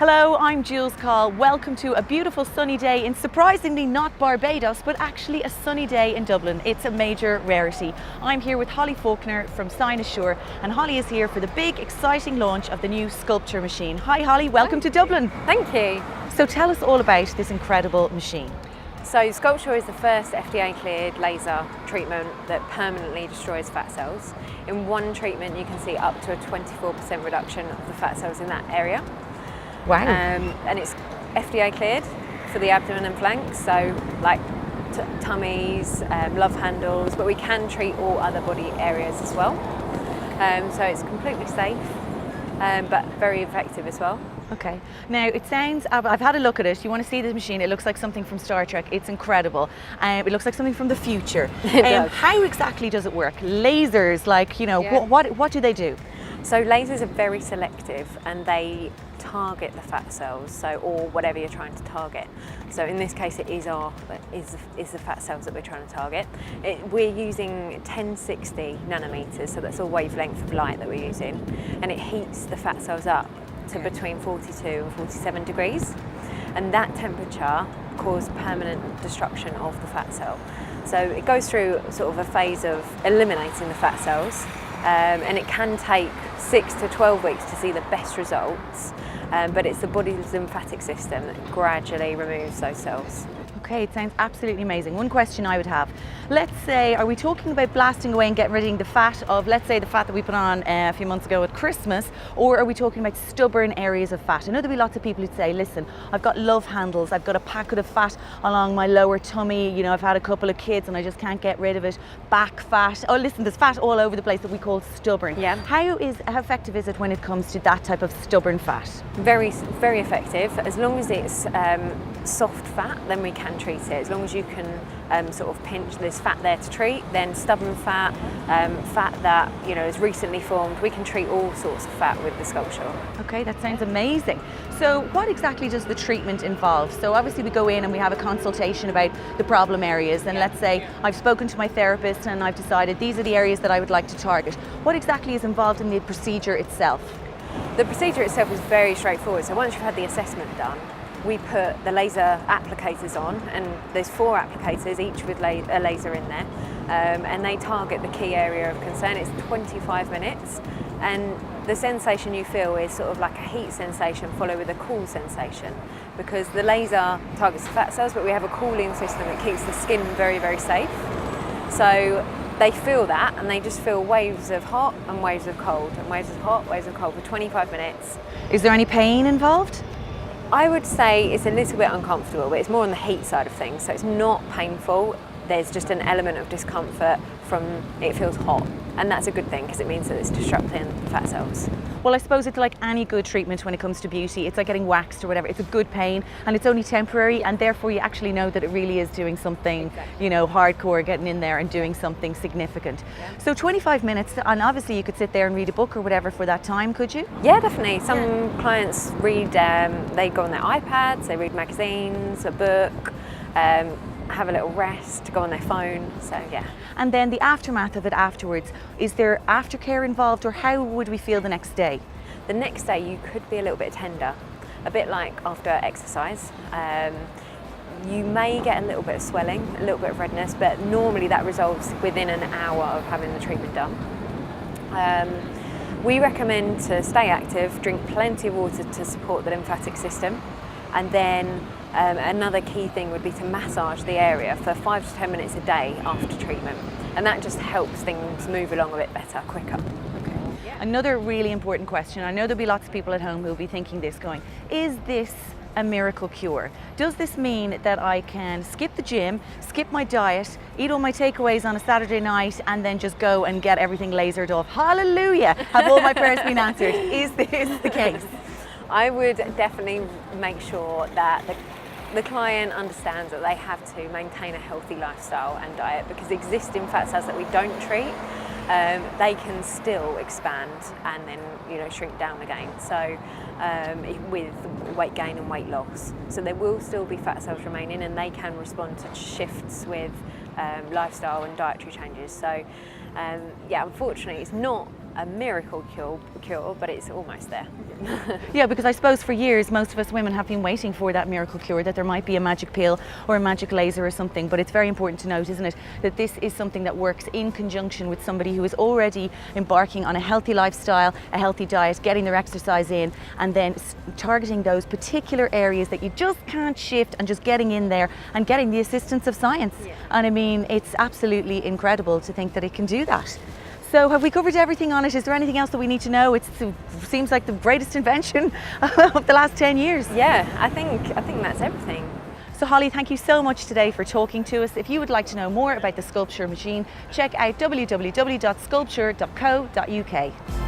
Hello, I'm Jules Call. Welcome to a beautiful sunny day in surprisingly not Barbados, but actually a sunny day in Dublin. It's a major rarity. I'm here with Holly Faulkner from Cynosure, and Holly is here for the big exciting launch of the new Sculpture machine. Hi Holly, welcome to Dublin. Thank you. So tell us all about this incredible machine. So Sculpsure is the first FDA cleared laser treatment that permanently destroys fat cells. In one treatment you can see up to a 24% reduction of the fat cells in that area. Wow. And it's FDA cleared for the abdomen and flanks, so like tummies, love handles, but we can treat all other body areas as well. So it's completely safe, but very effective as well. Okay. Now it sounds, I've had a look at it. You want to see this machine? It looks like something from Star Trek. It's incredible. It looks like something from the future. It does. How exactly does it work? Lasers, like, you know, Yeah. what do they do? So lasers are very selective and they target the fat cells, or whatever you're trying to target. So in this case it is the fat cells that we're trying to target. We're using 1060 nanometers, so that's a wavelength of light that we're using, and it heats the fat cells up to between 42 and 47 degrees, and that temperature causes permanent destruction of the fat cell. So it goes through sort of a phase of eliminating the fat cells, and it can take 6 to 12 weeks to see the best results, but it's the body's lymphatic system that gradually removes those cells. Okay, it sounds absolutely amazing. One question I would have, let's say, are we talking about blasting away and getting rid of the fat of, let's say, the fat that we put on a few months ago at Christmas, or are we talking about stubborn areas of fat? I know there'll be lots of people who'd say, listen, I've got love handles, I've got a packet of fat along my lower tummy, you know, I've had a couple of kids and I just can't get rid of it, back fat, oh listen, there's fat all over the place that we call stubborn. Yeah. How effective is it when it comes to that type of stubborn fat? Very, very effective. As long as it's soft fat, then we can treat it. As long as you can sort of pinch, there's fat there to treat, then stubborn fat, fat that, you know, is recently formed, we can treat all sorts of fat with the Sculpture. Okay, that sounds amazing. So what exactly does the treatment involve? So obviously we go in and we have a consultation about the problem areas, and let's say I've spoken to my therapist and I've decided these are the areas that I would like to target. What exactly is involved in the procedure itself? The procedure itself is very straightforward. So once you've had the assessment done, we put the laser applicators on, and there's 4 applicators, each with a laser in there, and they target the key area of concern. It's 25 minutes, and the sensation you feel is sort of like a heat sensation followed with a cool sensation, because the laser targets the fat cells, but we have a cooling system that keeps the skin very, very safe. So they feel that, and they just feel waves of hot and waves of cold, and waves of hot, waves of cold for 25 minutes. Is there any pain involved? I would say it's a little bit uncomfortable, but it's more on the heat side of things, so it's not painful. There's just an element of discomfort from it feels hot, and that's a good thing because it means that it's disrupting the fat cells. Well, I suppose it's like any good treatment when it comes to beauty. It's like getting waxed or whatever. It's a good pain and it's only temporary, and therefore you actually know that it really is doing something, you know, hardcore, getting in there and doing something significant. Yeah. So 25 minutes, and obviously you could sit there and read a book or whatever for that time, could you? Yeah, definitely. Some clients read, they go on their iPads, they read magazines, a book, have a little rest, go on their phone, so yeah. And then the aftermath of it afterwards, is there aftercare involved, or how would we feel the next day? The next day you could be a little bit tender, a bit like after exercise. You may get a little bit of swelling, a little bit of redness, but normally that resolves within an hour of having the treatment done. We recommend to stay active, drink plenty of water to support the lymphatic system, and then another key thing would be to massage the area for 5 to 10 minutes a day after treatment, and that just helps things move along a bit better, quicker. Okay. Yeah. Another really important question, I know there'll be lots of people at home who'll be thinking this, going, is this a miracle cure? Does this mean that I can skip the gym, skip my diet, eat all my takeaways on a Saturday night, and then just go and get everything lasered off? Hallelujah! Have all my prayers been answered? Is this the case? I would definitely make sure that the client understands that they have to maintain a healthy lifestyle and diet, because existing fat cells that we don't treat, they can still expand and then, you know, shrink down again. So with weight gain and weight loss, so there will still be fat cells remaining, and they can respond to shifts with lifestyle and dietary changes. So yeah, unfortunately, it's not a miracle cure, but it's almost there. Yeah, because I suppose for years most of us women have been waiting for that miracle cure, that there might be a magic pill or a magic laser or something, but it's very important to note, isn't it, that this is something that works in conjunction with somebody who is already embarking on a healthy lifestyle, a healthy diet, getting their exercise in, and then targeting those particular areas that you just can't shift, and just getting in there and getting the assistance of science. Yeah. And I mean, it's absolutely incredible to think that it can do that. So have we covered everything on it? Is there anything else that we need to know? It seems like the greatest invention of the last 10 years. Yeah, I think that's everything. So Holly, thank you so much today for talking to us. If you would like to know more about the Sculpsure machine, check out www.sculpsure.co.uk.